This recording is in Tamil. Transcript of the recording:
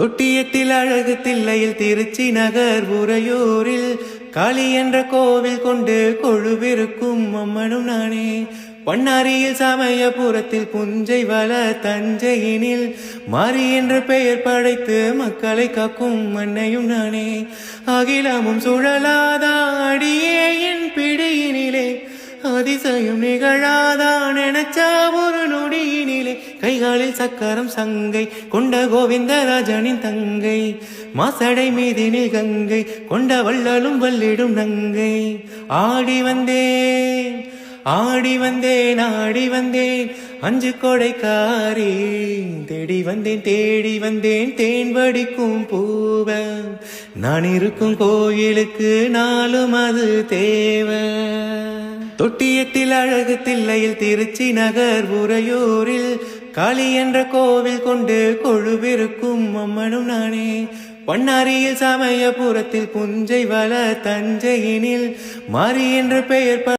தொட்டியத்தில் அழகு தில்லையில் திருச்சி நகர் உறையூரில் காளி என்ற கோவில் கொண்டு கொழுவிருக்கும் அம்மனும் நானே. பண்ணாரியில் சமயபுரத்தில் புஞ்சை வள தஞ்சையினில் மாறி என்ற பெயர் படைத்து மக்களை காக்கும் அன்னையும் நானே. அகிலமும் சுழலாதா அடியே என் பிடியினிலே, அதிசயம் நிகழாதான் நினைச்சா ஒரு நொடியினிலே. கைகாலில் சக்கரம் சங்கை கொண்ட கோவிந்தராஜனின் தங்கை, மாசடை மீதினில் கங்கை கொண்ட வள்ளலும் வல்லிடும் நங்கை. ஆடி வந்தேன் ஆடி வந்தேன் ஆடி வந்தேன் அஞ்சு கொடைக்காரி, தேடி வந்தேன் தேடி வந்தேன் தேன் வடிக்கும் பூவ. நான் இருக்கும் கோயிலுக்கு நாளும் அது தேவை. தொட்டியத்தில் அழகு தில்லையில் திருச்சி நகர் உறையூரில் காளி என்ற கோவில் கொண்டு கொழுவிருக்கும் அம்மனும் நானே. பண்ணாரியில் சமயபுரத்தில் புஞ்சை வள தஞ்சையினில் மாறி என்ற பெயர்